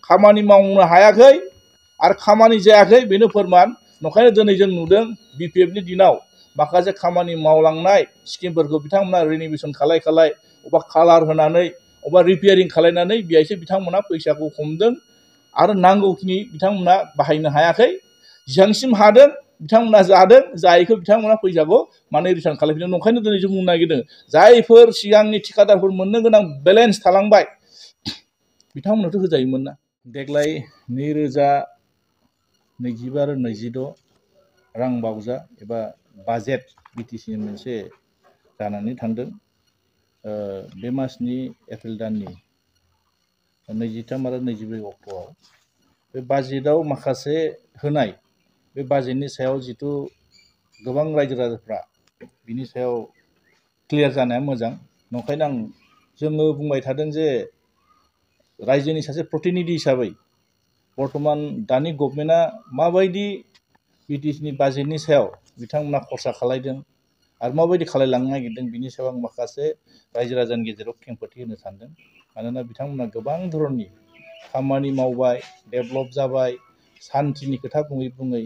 खामानि मावनो हायाखै आरो खामानि जायाखै बेनो फोरमान नंखायनो दिनै जों नुदों बिपिएफनि दिनाव माखासे खामानि मावलांनाय स्किमफोरखौ बिथांमोना रिनिवेशन खालाय अबा कालार होनानै अबा रिपेयारिं खालायनानै बेहायसो बिथांमोना फैसाखौ हमदों आरो नांगौखिनि बिथांमोना बाहायनो हायाखै जेसेबांसिम हादों बिथांमोना जादों जायैखौ बिथांमोना फैसाखौ माने रिटार्न खालामफिनदों नंखायनो दिनै जों बुंनो नागिरदों जायफोर सिगांनि ठिकादारफोर मोननो गोनां बेलेन्स थालांबाय बिथांमोननोथ' होजायोमोन ना देग्लाय 2022 आरो 2026 रां बावजा एबा बाजेट बिटिसिनि मोनसे जानानै थांदों बे मासनि एप्रिल दाननि 23 आरो 24 अक्ट'आव बे बाजेटआव माखासे होनाय बे बाजेटनि सायाव जितु गोबां रायजो राजाफ्रा बिनि सायाव क्लियार जानाया मोजां नंखायनो जोङो बुंबाय थादों जे रायजोनि सासे प्रतिनिधि हिसाबै बर्तमान दानि गभर्नमेन्टआ माबायदि बिटिसिनि बाजेटनि सायाव बिथांमोना खरसा खालायदों आरो माबायदि खालायलांनो नागिरदों बिनि सायाव आं माखासे रायजो राजानि गेजेराव खेंफोरथि होनो सानदों मानोना बिथांमोना गोबां धरननि खामानि मावबाय डेभेलप जाबाय सान्थिनि खोथा बुङै बुङै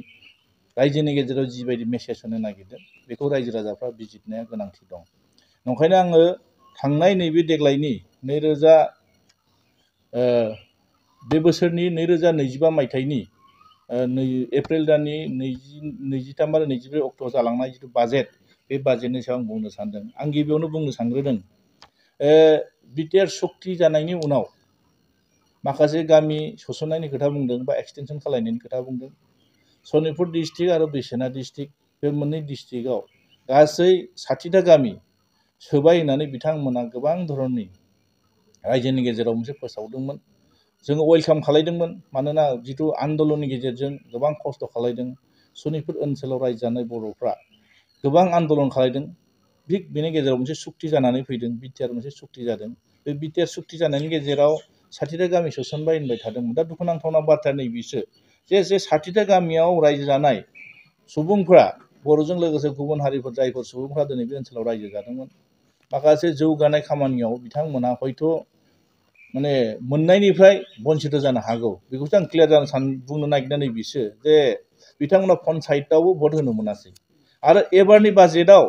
रायजोनि गेजेराव जिबायदि मेसेज होनो नागिरदों बेखौ रायजो राजाफ्रा बिजिरनाया गोनांथि दं नंखायनो आङो थांनाय नैबे देग्लायनि बे बोसोरनि 2025 मायथाइनि एप्रिल दाननि 23 आरो 24 अक्ट'आव जालांनाय जितु बाजेट बे बाजेटनि सायाव आं बुंनो सानदों आं गिबियावनो बुंनो सानग्रोदों बिटिआर सक्ति जानायनि उनाव माखासे गामि सोसननायनि खोथा बुंदों बा एक्सटेनसन खालायनायनि खोथा बुंदों सनितपुर डिस्ट्रिक्ट आरो बिश्वनाथ डिस्ट्रिक्ट बे मोननै डिस्ट्रिक्टआव गासै 60टा गामि सोबाय होननानै बिथांमोना गोबां धरननि रायजोनि गेजेराव मोनसे फोसावदोंमोन जोङो वेलकाम खालायदोंमोन मानोना जितु आन्दलननि गेजेरजों गोबां खस्थ' खालायदों सनितपुर ओनसोलाव रायजो जानाय बर'फ्रा गोबां आन्दलन खालायदों बेनि गेजेराव मोनसे सुक्ति जानानै फैदों बिटिआर मोनसे सुक्ति जादों बे बिटिआर सुक्ति जानायनि गेजेराव 60टा गामि सोसनबाय होनबाय थादोंमोन दा दुखुनांथावना बाथ्राया नैबेसो जे 60टा गामियाव रायजो जानाय सुबुंफ्रा बर'जों लोगोसे गुबुन हारिफोर जायफोर सुबुंफ्रा दिनै बे ओनसोलाव रायजो जादोंमोन माखासे जौगानाय खामानियाव बिथांमोना हयथ' माने मोननायनिफ्राय बन्सित जानो हागौ बेखौसो आं क्लियार बुंनो नागिरदों नैबेसो जे बिथांमोना पन्सायतआवबो भट होनो मोनासै आरो एबारनि बाजेटआव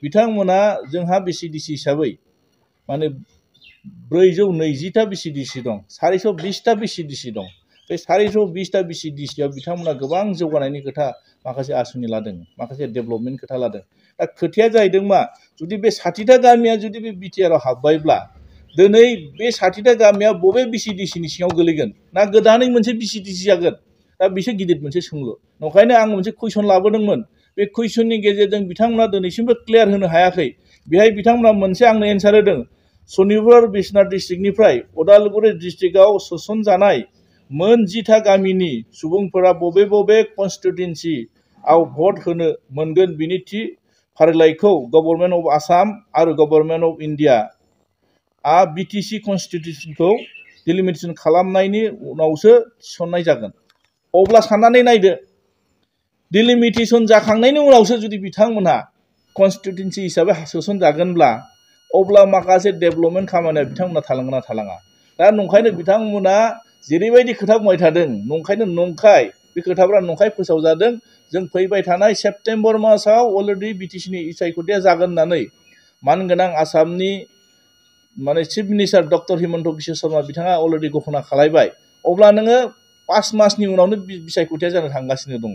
बिथांमोना जोंहा बिसिडिसि हिसाबै माने 420टा बिसिडिसि दं 420टा बिसिडिसि दं बे 420टा बिसिडिसिआव बिथांमोना गोबां जौगानायनि खोथा माखासे आसुनि लादों माखासे डेभेलपमेन्ट खोथा लादों दा खोथाया जाहैदों मा जुदि बे 60टा गामिया जुदि बे बिटिआरआव हाबबायब्ला दिनै बे 60टा गामिया बबे बिसिडिसिनि सिङाव गोलैगोन ना गोदानै मोनसे बिसिडिसि जागोन दा बिसो गिदिर मोनसे सोंलु नंखायनो आं मोनसे कुइसन लाबोदोंमोन बे कुइसननि गेजेरजों बिथांमोना दिनैसिमबो क्लियार होनो हायाखै बेहाय बिथांमोना मोनसे आंनो एन्सार होदों सनितपुर आरो बिश्वनाथ डिस्ट्रिक्टनिफ्राय उदालगुरि डिस्ट्रिक्टआव सोसनजानाय मोन 10टा गामिनि सुबुंफोरा बबे बबे कनस्टिट्युएन्सिआव भट होनो मोनगोन बिनि थि फारिलाइखौ गभर्नमेन्ट अफ आसाम आरो गभर्नमेन्ट अफ इन्डिया बिटिसि कनस्टिट्युशनखौ डिलिमिटेसन खालामनायनि उनावसो थिसननाय जागोन अब्ला साननानै नायदो डिलिमिटेसन जाखांनायनि उनावसो जुदि बिथांमोनहा कनस्टिट्युएन्सि हिसाबै सोसनजागोनब्ला अब्ला माखासे डेभेलपमेन्ट खामानिया बिथांमोना थालांगोन ना थालाङा दा नंखायनो बिथांमोना जेरैबायदि खोथा बुंबाय थादों नंखायनो नंखाय बे खोथाफ्रा नंखाय फोसावजादों जों फैबाय थानाय सेप्तेम्बर मासाव अलरेडि बिटिसिनि सायख'थिया जागोन होननानै मानगोनां आसामनि माने chief minister doctor Himanta Biswa Sharma बिथाङा अलरेडि घोषणा खालायबाय अब्ला नोङो 5 मासनि उनावनो बिसायख'थिया जानो थांगासिनो दङ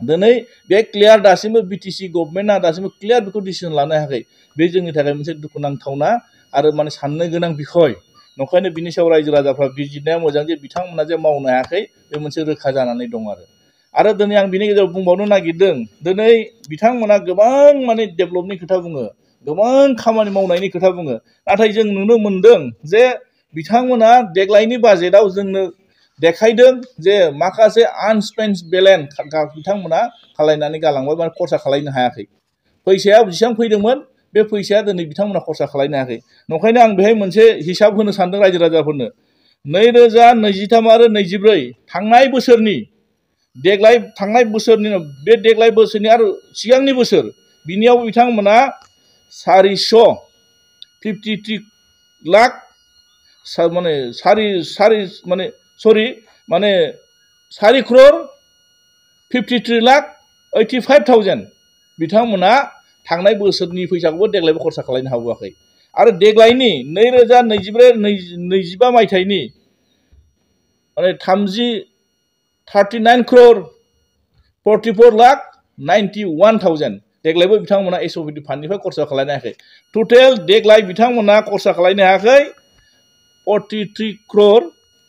दिनै बे क्लियार दासिमबो बिटिसि गभर्नमेन्टआ दासिमबो क्लियार बेखौ डिसिजन लानो हायाखै बे जोंनि थाखाय मोनसे दुखुनांथावना आरो माने साननो गोनां बिखय नंखायनो बिनि सायाव रायजो राजाफ्रा बिजिरनाया मोजां जे बिथांमोना जे मावनो हायाखै बे मोनसे रोखा जानानै दं आरो दिनै आं बिनि गेजेराव बुंबावनो नागिरदों दिनै बिथांमोना गोबां माने डेभेलपनि खोथा बुङो गोबां खामानि मावनायनि खोथा बुङो नाथाय जों नुनो मोनदों जे बिथांमोना देग्लायनि बाजेटआव जोंनो देखायदों जे माखासे आनस्पेन्ड बेलेन्स बिथांमोना खालायनानै गालांबाय माने खरसा खालायनो हायाखै फैसाया जेसेबां फैदोंमोन बे फैसाया दिनै बिथांमोना खरसा खालायनो हायाखै नंखायनो आं बेहाय मोनसे हिसाब होनो सानदों रायजो राजाफोरनो 2023 आरो 24 थांनाय बोसोरनि थांनाय बोसोरनि बे देग्लाय बोसोरनि आरो सिगांनि बोसोर बिनियाव बिथांमोना 453 लाख माने माने 4 crore 53 लाख 85,000 बिथांमोना थांनाय बोसोरनि फैसाखौबो देग्लायबो खरसा खालामनो हाबोआखै आरो देग्लायनि 2024-25 मायथाइनि माने 39 crore 44 लाख 91,000 देग्लायबो बिथांमोना एसओपिडि फान्डनिफ्राय खरसा खालामनो हायाखै टटेल देग्लाय बिथांमोना खरसा खालामनो हायाखै 43 crore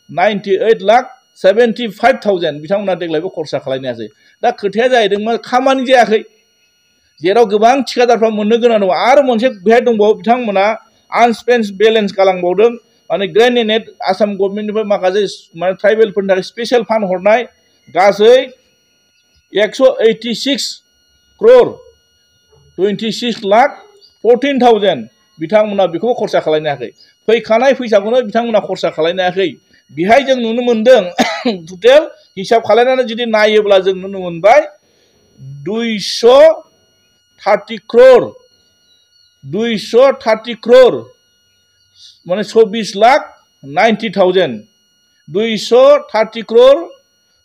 98 लाख 75,000 बिथांमोना देग्लायबो खरसा खालामनो हायाखै दा खोथाया जाहैदों मा खामानि जायाखै जेराव गोबां थिखादारफ्रा मोननो गोनां दङ आरो मोनसे बेहाय दंबावो बिथांमोना आनस्पेन्ड बेलेन्स गालांबावदों माने ग्रेन्ड नेट आसाम गभर्नमेन्टनिफ्राय माखासे माने ट्राइबेलफोरनि थाखाय स्पेशल फान्ड हरनाय गासै 186 crore 26 लाख 14,000 बिथांमोना बेखौ खरसा खालामनो हायाखै फैखानाय फैसाखौनो बिथांमोना खरसा खालामनो हायाखै बेहाय जों नुनो मोनदों टटेल हिसाब खालामनानै जुदि नायोब्ला जों नुनो मोनबाय 230 crore माने 24 लाख 90,000 230 crore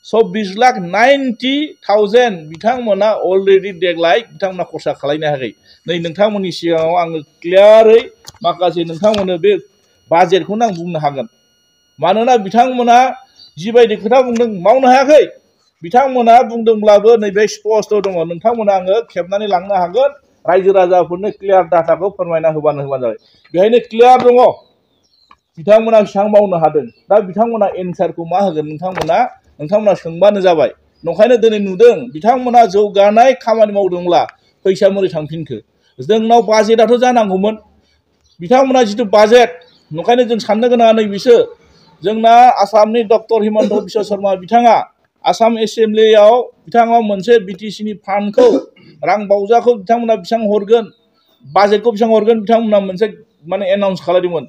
24 लाख 90,000 बिथांमोना अलरेडि देग्लाय बिथांमोना खरसा खालामनो हायाखै नै नोंथांमोननि सिगाङाव आङो क्लियारै माखासे नोंथांमोननो बे बाजेटखौनो आं बुंनो हागोन मानोना बिथांमोना जिबायदि खोथा बुंदों मावनो हायाखै बिथांमोना बुंदोंब्लाबो नैबे स्पष्ट दङ नोंथांमोना आङो खेबनानै लांनो हागोन रायजो राजाफोरनो क्लियार डाटाखौ फोरमायना होबानो जाबाय बेहायनो क्लियार दङ बिथांमोना बेसेबां मावनो हादों दा बिथांमोना एन्सारखौ मा होगोन नोंथांमोना सोंबानो जाबाय नंखायनो दिनै नुदों बिथांमोना जौगानाय खामानि मावदोंब्ला फैसा मोरै थांफिनखो जोंनाव बाजेटआथ' जानांगौमोन बिथांमोना जिथु बाजेट नंखायनो जों साननो गोनाङा नैबेसो जोंना आसामनि डक्टर हिमन्त बिश्व शर्मा बिथाङा आसाम एसेम्ब्लियाव बिथाङा मोनसे बिटिसिनि फान्डखौ रां बावजाखौ बिथांमोना बेसेबां हरगोन बाजेटखौ बेसेबां हरगोन बिथांमोना मोनसे माने एनाउन्स खालामदोंमोन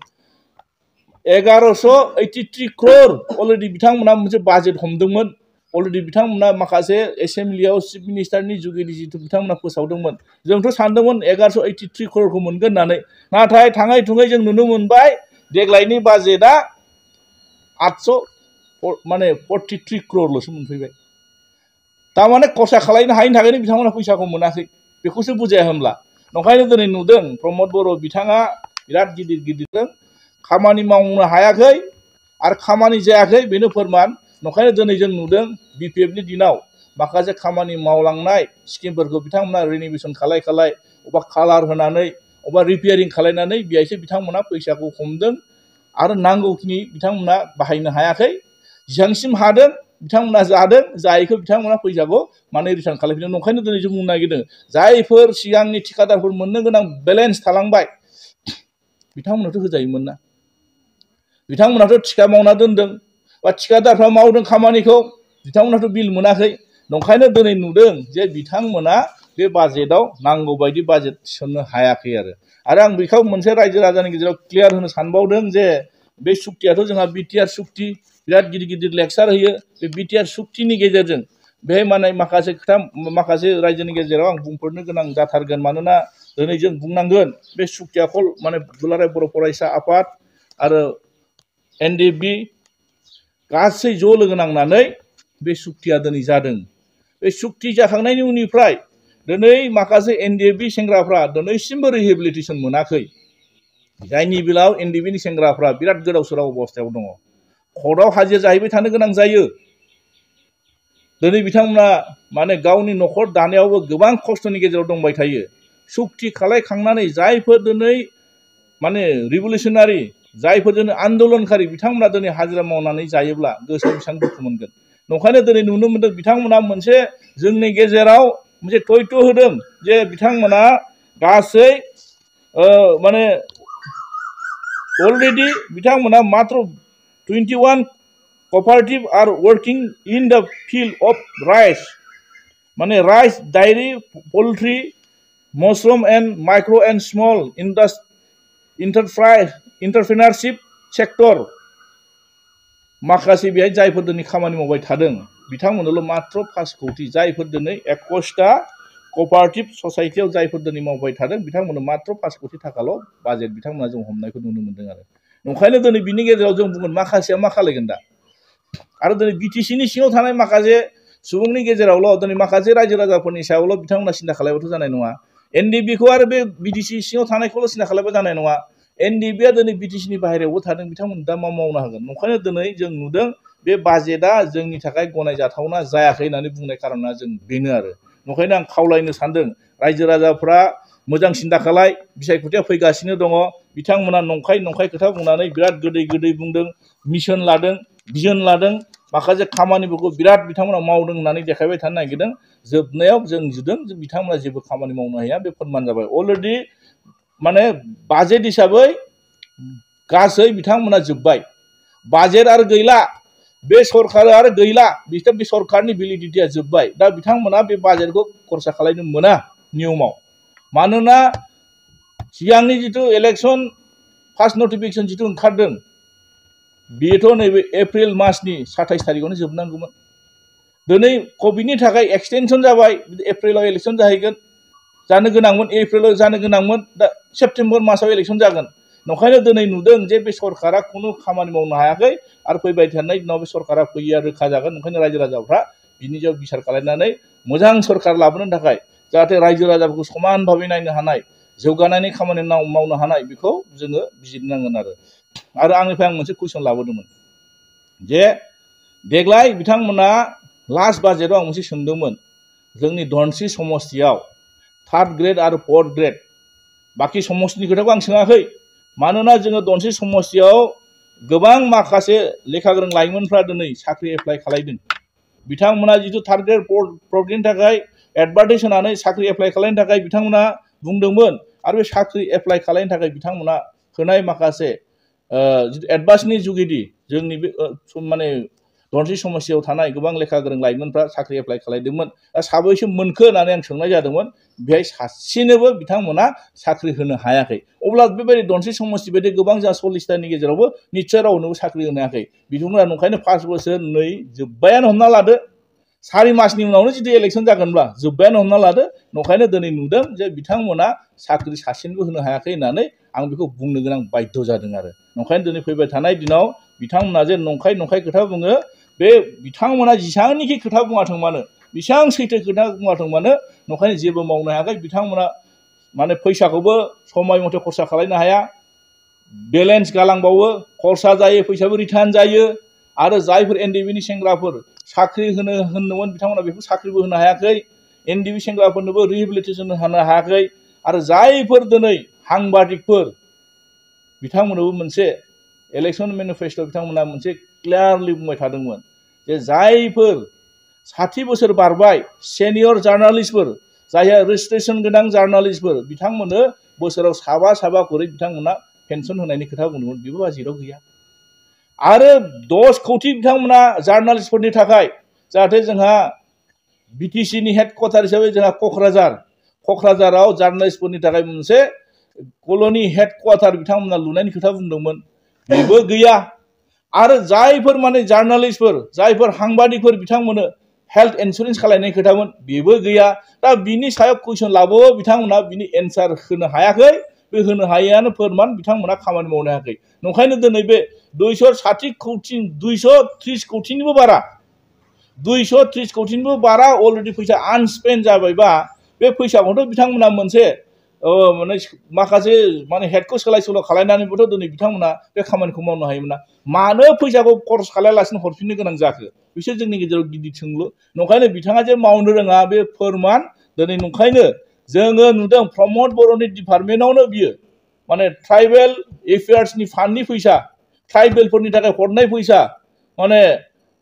1183 crore अलरेडि बिथांमोना मोनसे बाजेट हमदोंमोन अलरेडि बिथांमोना माखासे एसेम्ब्लियाव चिफ मिनिस्टारनि जुगेदि जिथु बिथांमोना फोसावदोंमोन जोंथ' सानदोंमोन 1183 crore मोनगोन होननानै नाथाय थाङै थुङै जों नुनो मोनबाय देग्लायनि बाजेटआ 43 crore मोनफैबाय तारमाने खरसा खालामनो हायिनि थाखायनो बिथांमोना फैसाखौ मोनाखै बेखौसो बुजाया होमब्ला नंखायनो दिनै नुदों प्रमद बर' बिथाङा बिराद गिदिर खामानि मावनो हायाखै आरो खामानि जायाखै बेनो फोरमान नंखायनो दिनै जों नुदों बिपिएफनि दिनाव माखासे खामानि मावलांनाय स्किमफोरखौ बिथांमोना रिनिउवेसन खालाय अबा कालार होनानै अबा रिपेयारिं खालायनानै बेहायसो बिथांमोना फैसाखौ हमदों आरो नांगौखिनि बिथांमोना बाहायनो हायाखै जेसेबांसिम हादों बिथांमोना जादों जायैखौ बिथांमोना फैसाखौ माने रिटार्न खालामफिनदों नंखायनो दिनै जों बुंनो नागिरदों जायफोर सिगांनि थिखादारफोर मोननो गोनां बेलेन्स थालांबाय बिथांमोनाथ' होजायोमोन ना बिथांमोनाथ' थिखा मावना दोनदों बा थिखादारफ्रा मावदों खामानिखौ बिथांमोनाथ' बिल मोनाखै नंखायनो दिनै नुदों जे बिथांमोना बे बाजेटआव नांगौ बायदि बाजेट थिसननो हायाखै आरो आं बेखौ मोनसे रायजो राजानि गेजेराव क्लियार होनो सानबावदों जे बे सुक्तियाथ' जोंहा बिटिआर सुक्ति बिराद गिदिर लेक्सार होयो बे बिटिआर सुक्तिनि गेजेरजों बेहाय माने माखासे रायजोनि गेजेराव आं बुंफोरनो गोनां जाथारगोन मानोना दिनै जों बुंनांगोन बे सुक्तियाखौ माने दुलाराय बर' फरायसा आफाद आरो एनडिएफबि गासै ज' लोगो नांनानै बे सुक्तिया दिनै जादों बे सुक्ति जाखांनायनि उननिफ्राय दिनै माखासे एनडिएफबि सेंग्राफ्रा दिनैसिमबो रिहेबिलिटेसन मोनाखै जायनि बेलायाव एनडिएफबिनि सेंग्राफ्रा बिराद गोदाव सोराव अबस्थायाव दङ कर्टआव हाजिर जाहैबाय थानो गोनां जायो दिनै बिथांमोना माने गावनि न'खर दानायावबो गोबां खस्थ'नि गेजेराव दंबाय थायो सुक्ति खालायखांनानै जायफोर दिनै माने रिभलिउसनारि जायफोर दिनै आन्दलनकारि बिथांमोना दिनै हाजिरा मावनानै जायोब्ला गोसोआव बेसेबां दुखु मोनगोन नंखायनो दिनै नुनो मोनदों बिथांमोना मोनसे जोंनि गेजेराव मोनसे थयथ' होदों जे बिथांमोना गासै माने अलरेडि बिथांमोना मात्र 21 cooperative are working in the field of rice माने rice diary poultry mushroom and micro and small entrepreneurship sector माखासे बेहाय जायफोर दिनै खामानि मावबाय थादों बिथांमोननोल' मात्र 5 कोटी जायफोर दिनै 21टा कोअपारेटिव ससाइटियाव जायफोर दिनै मावबाय थादों बिथांमोननो मात्र 5 कोटी थाखाल' बाजेट बिथांमोना जों हमनायखौ नुनो मोनदों ओंखायनो दिनै बिनि गेजेराव जों बुंगोन माखासेया मा खालायगोन दा आरो दिनै बिटिसिनि सिङाव थानाय माखासे सुबुंनि गेजेरावल' दिनै माखासे रायजो राजाफोरनि सायावल' बिथांमोना सिन्था खालामबाथ' जानाय नङा एनडिबिखौ आरो बे बिटिसि सिङाव थानायखौल' सिन्था खालामबा जानाय नङा एनडिबिआ दिनै बिटिसिनि बाहेरायावबो थादों बिथांमोन दा मा मावनो हागोन ओंखायनो दिनै जों नुदों बे बाजेटआ जोंनि थाखाय गनायजाथावना जायाखै होननानै बुंनाय खारना जों बेनो आरो ओंखायनो आं खावलायनो सानदों रायजो राजाफ्रा मोजां सिन्था खालाय बिसायख'थिया फैगासिनो दङ बिथांमोना नंखाय खोथा बुंनानै बिराद गोदै बुंदों मिशन लादों बिजन लादों माखासे खामानिफोरखौ बिराद बिथांमोना मावदों होननानै देखायबाय थानो नागिरदों जोबनायाव जों नुदों बिथांमोना जेबो खामानि मावनो हाया बे फोरमान जाबाय अलरेडि माने बाजेट हिसाबै गासै बिथांमोना जोब्बाय बाजेट आरो गैला बे सरकार आरो गैला बिसोर बे सरकारनि भेलिडिटिया जोब्बाय दा बिथांमोना बे बाजेटखौ खरसा खालामनो मोना नियमाव मानोना सिगांनि जिथु इलेक्शन फार्स्ट नटिफिकेशन जिथु ओंखारदों बेथ' नैबे एप्रिल मासनि 27 तारिखआवनो जोबनांगौमोन दिनै कभिडनि थाखाय एक्सटेनसन जाबाय एप्रिलाव इलेक्शन जाहैगोन जानो गोनांमोन एप्रिलाव जानो गोनांमोन दा सेप्टेम्बर मासाव इलेक्शन जागोन ओंखायनो दिनै नुदों जे बे सरकारा खुनु खामानि मावनो हायाखै आरो फैबाय थानाय दिनाव बे सरकारा फैया रोखा जागोन ओंखायनो रायजो राजाफ्रा बिनि सायाव बिसार खालामनानै मोजां सरकार लाबोनो थाखाय जाहाथे रायजो राजाफोरखौ समान भाबै नायनो हानाय जौगानायनि खामानि मावनो हानाय बेखौ जोङो बिजिरनांगोन आरो आंनिफ्राय आं मोनसे कुइसन लाबोदोंमोन जे देग्लाय बिथांमोना लास्ट बाजेटआव आं मोनसे सोंदोंमोन जोंनि धनस्रि समस्तियाव थार्ड ग्रेड आरो फोर्थ ग्रेड बाखि समस्तिनि खोथाखौ आं सोङाखै मानोना जोङो धनस्रि समस्तियाव गोबां माखासे लेखा गोरों लाइमोनफ्रा दिनै साख्रि एप्लाइ खालामदों बिथांमोना जिथु थार्ड ग्रेड फोर्थ ग्रेडनि थाखाय एडभार्टाइज होनानै साख्रि एप्लाइ खालामनो थाखाय बिथांमोना बुंदोंमोन आरो बे साख्रि एप्लाइ खालामनो थाखाय बिथांमोना होनाय माखासे एडभान्सनि जुगिदि जोंनि बे माने धनस्रि समस्तियाव थानाय गोबां लेखा गोरों लाइमोनफ्रा साख्रि एप्लाइ खालामदोंमोन दा साबैसे मोनखो होननानै आं सोंनाय जादोंमोन बेहाय सासेनोबो बिथांमोना साख्रि होनो हायाखै अब्ला बेबायदि धनस्रि समस्ति बायदि गोबां जा 40तानि गेजेरावबो निस्सय रावनोबो साख्रि होनो हायाखै बिथांमोना नंखायनो 5 बोसोर नै जोब्बायानो हमना लादो 4 मासनि उनावनो जुदि इलेक्शन जागोनब्ला जोब्बायानो हमना लादो नंखायनो दिनै नुदों जे बिथांमोना साख्रि सासेनोबो होनो हायाखै होननानै आं बेखौ बुंनो गोनां बाध्य जादों आरो नंखायनो दिनै फैबाय थानाय दिनाव बिथांमोना जे नंखाय खोथा बुङो बे बिथांमोना जेसांनिखि खोथा बुङाथों मानो बेसेबां सैथो खोथा बुङाथों मानो नंखायनो जेबो मावनो हायाखै बिथांमोना माने फैसाखौबो समय मथे खरसा खालामनो हाया बेलेन्स गालांबावो खरसा जायो फैसाबो रिटार्न जायो आरो जायफोर एनडिबिनि सेंग्राफोर साख्रि होनोमोन बिथांमोना बेखौ साख्रिबो होनो हायाखै एनडिबि सेंग्राफोरनोबो रिहेबिलिटेसन होनो हायाखै आरो जायफोर दिनै सांबादिकफोर बिथांमोननोबो मोनसे इलेक्शन मेनिफेस्ट'आव बिथांमोना मोनसे क्लियारलि बुंबाय थादोंमोन जे जायफोर 60 बोसोर बारबाय सेनियर जार्नालिस्टफोर जायहा रेजिस्ट्रेशन गोनां जार्नालिस्टफोर बिथांमोननो बोसोराव साबा खरै बिथांमोना पेन्सन होनायनि खोथा बुंदोंमोन बेबो बाजेटआव गैया आरो 10 कौटि बिथांमोना जार्नालिस्टफोरनि थाखाय जाहाथे जोंहा बिटिसिनि हेडक्वार्टार हिसाबै जोंहा क'क्राझाराव जार्नालिस्टफोरनि थाखाय मोनसे कल'नि हेडक्वार्टार बिथांमोना लुनायनि खोथा बुंदोंमोन बेबो गैया आरो जायफोर माने जार्नालिस्टफोर जायफोर सांबादिकफोर बिथांमोननो हेल्थ इन्सुरेन्स खालामनायनि खोथामोन बेबो गैया दा बिनि सायाव कुइसन लाबावो बिथांमोना बिनि एन्सार होनो हायाखै बे होनो हायैआनो फोरमान बिथांमोना खामानि मावनो हायाखै नंखायनो दिनै बे 230 कौटि 230 कौटिनिबो बारा 230 कौटिनिबो बारा अलरेडि फैसा आनस्पेन्ड जाबायबा बे फैसाखौथ' बिथांमोना मोनसे माने माखासे माने हेडखौ सोलाय सोल' खालामनानैबोथ' दिनै बिथांमोना बे खामानिखौ मावनो हायोमोन मानो फैसाखौ खरस खालायालासिनो हरफिननो गोनां जाखो बिसोर जोंनि गेजेराव गिदिर सोंलु नंखायनो बिथाङा जे मावनो रोङा बे फोरमान दिनै नंखायनो जोङो नुदों प्रमद बर'नि डिपार्टमेन्टआवनो बियो माने ट्राइबेल एफेयार्सनि फान्डनि फैसा ट्राइबेलफोरनि थाखाय हरनाय फैसा माने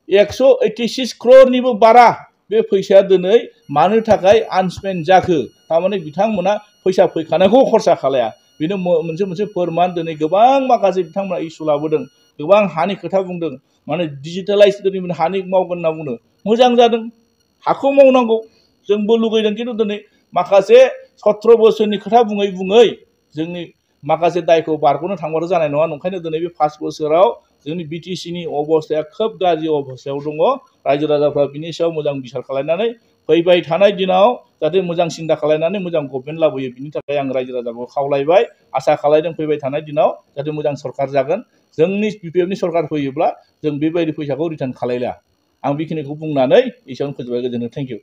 186 crore बारा बे फैसाया दिनै मानो थाखाय आनस्पेन्ड जाखो थारमाने बिथांमोना फैसा फैखानायखौ खरसा खालाया बेनो मोनसे फोरमान दिनै गोबां माखासे बिथांमोना इस्यु लाबोदों गोबां हानि खोथा बुंदों माने डिजिटेलाइज दिनै हानि मावगोन होनना बुंदों मोजां जादों हाखौ मावनांगौ जोंबो लुगैदों खिन्थु दिनै माखासे 17 बोसोरनि खोथा बुङै जोंनि माखासे दायखौ बारग'नो थांबाथ' जानाय नङा नंखायनो दिनै बे 5 बोसोराव जोंनि बिटिसिनि अबस्थाया खोब गाज्रि अबस्थायाव दङ रायजो राजाफ्रा बिनि सायाव मोजां बिसार खालामनानै फैबाय थानाय दिनाव जाहाथे मोजां सिन्था खालायनानै मोजां गभर्नमेन्ट लाबोयो बिनि थाखाय आं रायजो राजाखौ खावलायबाय आसा खालायदों फैबाय थानाय दिनाव जाहाथे मोजां सरकार जागोन जोंनि बिपिएफनि सरकार फैयोब्ला जों बेबायदि फैसाखौ रिटार्न खालायला आं बेखिनिखौ बुंनानै एसेयावनो फोजोबबाय गोजोनथों थेंक इउ